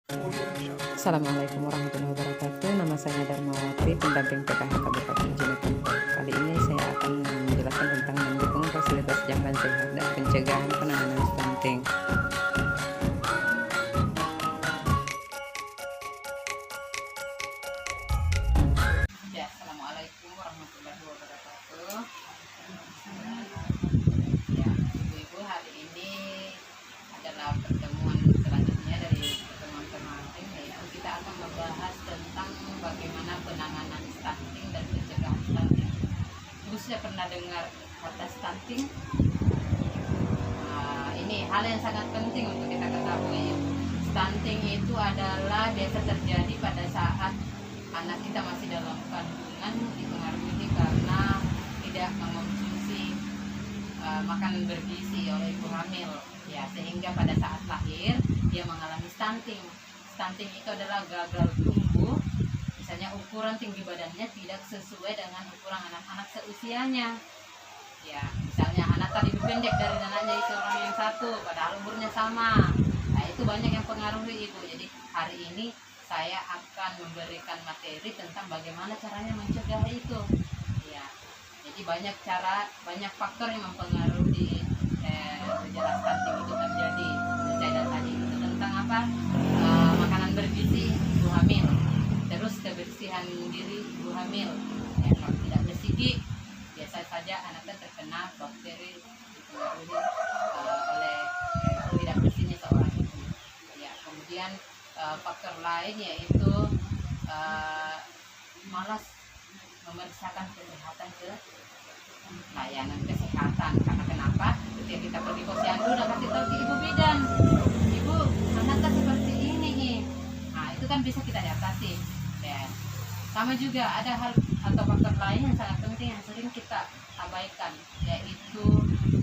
Assalamualaikum warahmatullahi wabarakatuh. Nama saya Darmawati, pendamping PKH Kabupaten Jeneponto. Kali ini saya akan menjelaskan tentang mendukung fasilitas jamban sehat dan pencegahan penanganan stunting. Ya, Assalamualaikum warahmatullahi wabarakatuh. Ya, ibu-ibu, hari ini adalah pertemuan selanjutnya dari pertemuan kemarin, yaitu kita akan membahas tentang bagaimana penanganan stunting dan pencegahan stunting. Ibu sudah pernah dengar kata stunting? Ini hal yang sangat penting untuk kita ketahui. Stunting itu adalah biasa terjadi pada saat anak kita masih dalam kandungan, dipengaruhi karena tidak mengonsumsi makanan bergizi oleh ibu hamil, ya, sehingga pada saat lahir dia mengalami stunting. Stunting itu adalah gagal tumbuh, misalnya ukuran tinggi badannya tidak sesuai dengan ukuran anak-anak seusianya. Ya, misalnya anak tadi lebih pendek dari anaknya itu orang yang satu, padahal umurnya sama. Nah, itu banyak yang pengaruhi ibu. Jadi hari ini saya akan memberikan materi tentang bagaimana caranya mencegah itu. Ya, jadi banyak cara, banyak faktor yang mempengaruhi gejala stunting itu terjadi. Saya tadi itu tentang apa? Makanan bergizi ibu hamil, terus kebersihan diri ibu hamil. Ya, kalau tidak bersih, biasa saja anaknya terkena bakteri dipengaruhi oleh tidak bersihnya seorang ibu. Ya, kemudian faktor lain yaitu malas memeriksakan kesehatan ke layanan kesehatan. Karena kenapa? Ketika kita pergi posyandu udah kasih tahu ke ibu bidan, ibu anaknya seperti ini nih. Nah, itu kan bisa kita atasi. Dan sama juga ada hal atau faktor lain yang sangat penting yang sering kita abaikan, yaitu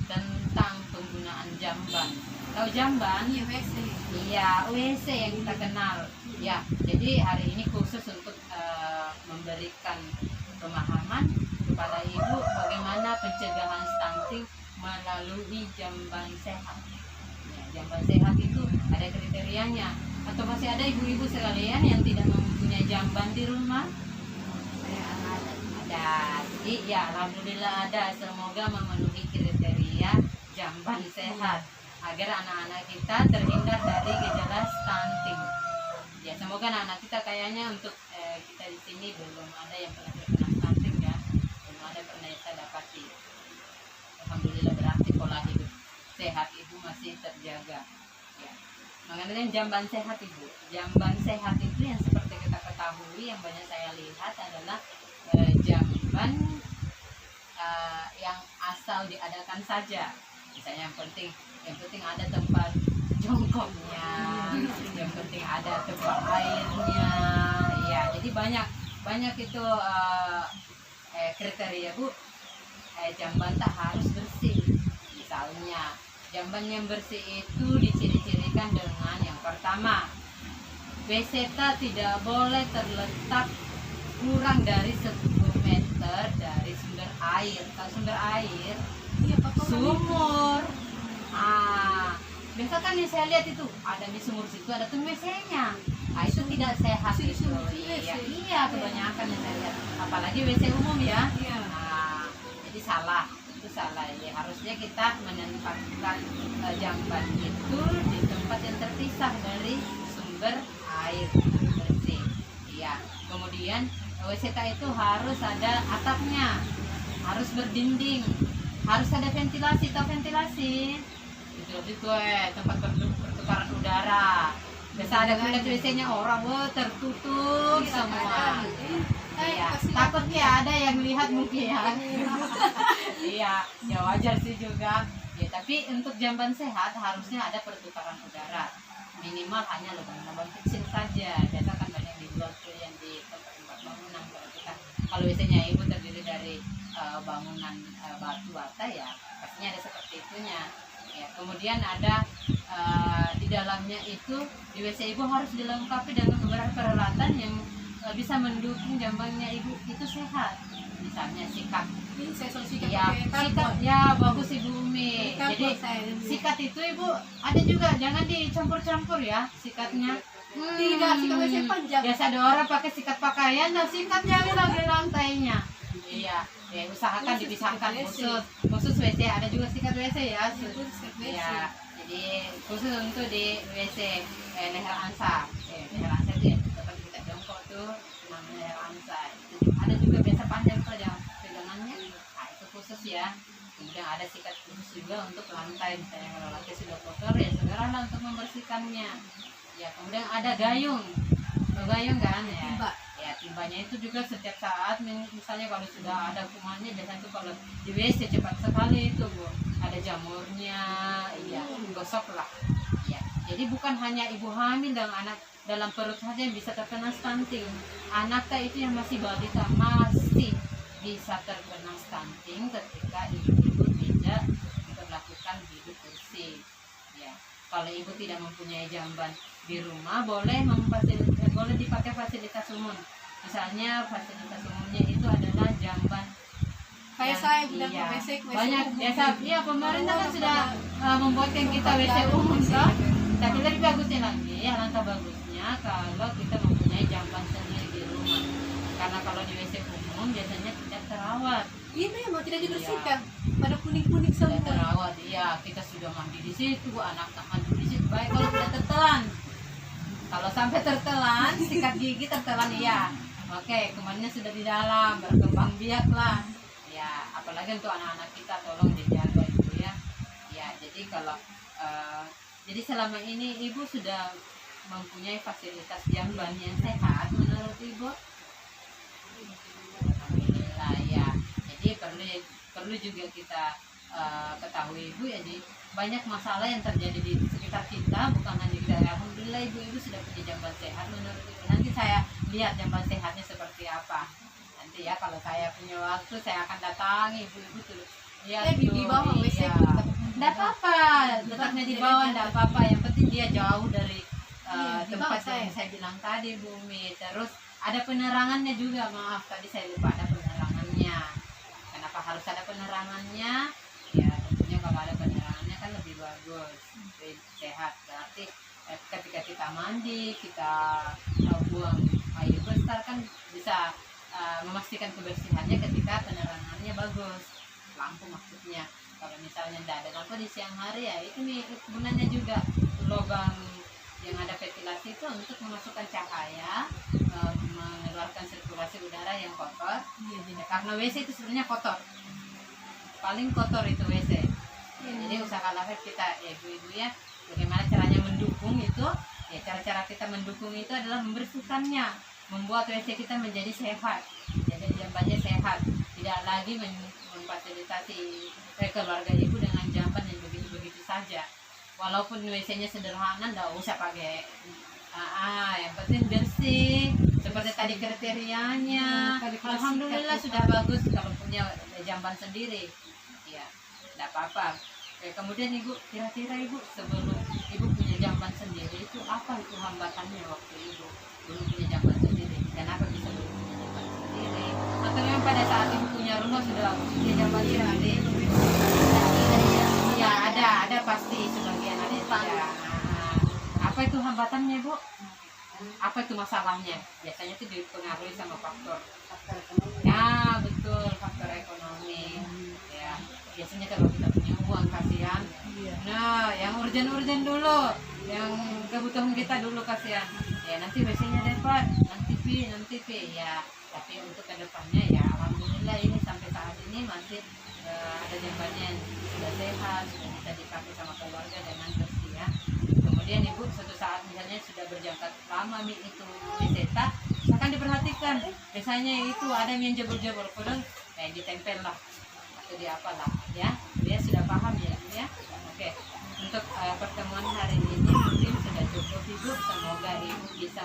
tentang penggunaan jamban. Tahu jamban? Iya, WC. Iya, WC yang kita kenal. Ya, jadi hari ini khusus untuk memberikan pemahaman kepada ibu bagaimana pencegahan stunting melalui jamban sehat. Ya, jamban sehat itu ada kriterianya. Atau masih ada ibu-ibu sekalian yang tidak mempunyai jamban di rumah? Ada. Jadi ya, alhamdulillah ada. Semoga memenuhi kriteria jamban sehat agar anak-anak kita terhindar dari gejala stunting. Ya, semoga anak-anak kita kayaknya untuk kita di sini belum ada yang pernah terkena stunting, ya. Belum ada pernah saya dapati. Alhamdulillah, berarti pola hidup sehat ibu masih terjaga. Ya. Mengenai jamban sehat ibu, jamban sehat itu yang seperti kita ketahui, yang banyak saya lihat adalah jamban yang asal diadakan saja. Misalnya yang penting ada tempat jongkoknya, yang penting ada tempat airnya. Ya, jadi banyak itu kriteria bu. Jamban tak harus bersih. Misalnya jamban yang bersih itu diciri-cirikan dengan yang pertama, WC tidak boleh terletak kurang dari 10 meter dari sumber air. Kalau sumber air, sumur. Biasa kan yang saya lihat itu ada di sumur situ ada tuh WC-nya. Itu tidak sehat itu. Iya, kebanyakan yang saya lihat. Apalagi WC umum, ya. Jadi salah. Itu salah. Ya, harusnya kita menempatkan jamban itu di tempat yang terpisah dari sumber air bersih. Iya. Kemudian WC itu harus ada atapnya, harus berdinding, harus ada ventilasi. Tahu ventilasi? Itu tempat pertukaran udara. Biasa ada kulit WC-nya orang, tertutup semua. Iya, takutnya ada yang lihat mungkin, ya. Iya, ya wajar sih juga. Ya, tapi untuk jamban sehat harusnya ada pertukaran udara. Minimal hanya lubang-lubang kecil saja. Biasa kan banyak dijual tuh yang di tempat bangunan. Kalau WC-nya ibu terdiri dari bangunan batu bata, ya pastinya ada seperti itunya. Ya, kemudian ada di dalamnya itu di WC ibu harus dilengkapi dengan beberapa peralatan yang bisa mendukung jambannya ibu itu sehat. Misalnya sikat. Ya, sikat ya bagus ibu Umi. Jadi sikat itu ibu ada juga, jangan dicampur-campur ya sikatnya. Tidak, sikat WC panjang. Biasa ada orang pakai sikat pakaian, dan sikat jari lagi lantainya. Iya, ya usahakan dipisahkan khusus WC, ada juga sikat WC ya. Iya, jadi khusus untuk di WC leher angsa. Leher angsa itu ya tempat kita jongkok tuh namanya leher angsa. Itu ada juga biasa panjang tuh ada pegangannya. Nah, itu khusus ya. Kemudian ada sikat khusus juga untuk lantai, misalnya kalau lantai sudah kotor ya segeralah untuk membersihkannya. Ya, kemudian ada gayung. Gayung kan ya. Ya, timbanya itu juga setiap saat, misalnya kalau sudah ada kumannya, biasanya itu kalau di WC cepat sekali itu Bu. Ada jamurnya, iya, gosok lah. Ya, jadi bukan hanya ibu hamil dan anak dalam perut saja yang bisa terkena stunting. Anak itu yang masih balita masih bisa terkena stunting ketika ibu tidak melakukan hidup bersih. Ya, kalau ibu tidak mempunyai jamban di rumah, boleh dipakai fasilitas umum. Misalnya fasilitas umumnya itu adalah jamban. Kayak saya bilang iya, WC banyak umum. biasa. Iya, pemerintah kan sudah membuatkan kita WC umum kan. Tapi lebih bagusnya lagi, alangkah bagusnya kalau kita mempunyai jamban sendiri di rumah. Karena kalau di WC umum biasanya tidak terawat. Iya memang tidak dibersihkan. Pada kuning-kuning semua. Tidak terawat, iya. Kita sudah mandi di situ, anak mandi di situ. Baik kalau sudah tertelan. Kalau sampai tertelan, sikat gigi tertelan, iya. Oke, kumannya sudah di dalam, berkembang biak lah. Ya, apalagi untuk anak-anak kita tolong dijaga itu ya. Ya, jadi kalau jadi selama ini ibu sudah mempunyai fasilitas jamban yang sehat menurut ibu. Alhamdulillah ya. Jadi perlu juga kita ketahui ibu ya, jadi banyak masalah yang terjadi di sekitar kita, bukan hanya kita. Alhamdulillah ibu sudah punya jamban sehat menurut ibu. Nanti saya lihat jamban sehatnya seperti apa. Nanti ya kalau saya punya waktu saya akan datangi ibu tuh. Ya, di bawah WC. Enggak apa-apa, letaknya di bawah enggak apa-apa. Yang penting dia jauh dari tempat yang saya bilang tadi, Bumi. Terus ada penerangannya juga, maaf tadi saya lupa ada penerangannya. Kenapa harus ada penerangannya? Ya tentunya kalau ada penerangannya kan lebih bagus, lebih sehat. Berarti ketika kita mandi, kita buang air besar kan bisa memastikan kebersihannya ketika penerangannya bagus, lampu maksudnya. Kalau misalnya tidak ada lampu di siang hari ya itu nih gunanya juga lubang yang ada ventilasi itu untuk memasukkan cahaya, mengeluarkan sirkulasi udara yang kotor. Karena WC itu sebenarnya kotor, paling kotor itu WC. Jadi usahakanlah kita ya ibu-ibu ya, bagaimana caranya mendukung itu ya. Cara-cara kita mendukung itu adalah membersihkannya, membuat WC kita menjadi sehat, jadi jambannya sehat, tidak lagi memfasilitasi keluarga ibu dengan jamban yang begitu-begitu saja. Walaupun WC-nya sederhana, nggak usah pakai yang penting bersih seperti tadi kriterianya. Alhamdulillah sudah bagus kalau punya jamban sendiri ya, tidak apa-apa. Kemudian ibu, kira-kira ibu sebelum ibu punya jamban sendiri itu apa itu hambatannya waktu ibu belum punya jamban sendiri? Kenapa bisa belum punya jamban sendiri? Atau memang pada saat ibu punya rumah sudah punya jamban sendiri? Ya ada pasti sebagian ada ya. Apa itu hambatannya ibu? Apa itu masalahnya? Biasanya itu dipengaruhi sama faktor ya, betul, faktor ekonomi ya. Biasanya kalau kita punya uang kasihan, nah yang urgen dulu, yang kebutuhan kita dulu kasihan ya, nanti biasanya dapat nanti ya. Tapi untuk kedepannya ya alhamdulillah ini sampai saat ini masih ada jambannya yang sudah sehat, sudah bisa dipakai sama keluarga dengan bersih ya. Kemudian ibu suatu saat misalnya sudah berjangka lama itu diseta, akan diperhatikan. Biasanya itu ada yang jebol-jebol, kurang ditempel lah atau di apalah ya. Dia sudah paham ya. Oke. Untuk pertemuan hari ini mungkin sudah cukup ibu. Semoga ibu bisa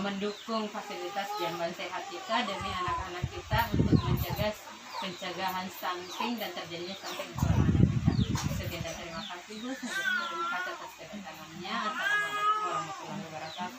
mendukung fasilitas jamban sehat kita demi anak-anak kita untuk mencegah pencegahan stunting dan terjadinya stunting pada anak kita. Sekian dan terima kasih Bu. Terima kasih atas kedatangannya. Assalamualaikum warahmatullahi wabarakatuh.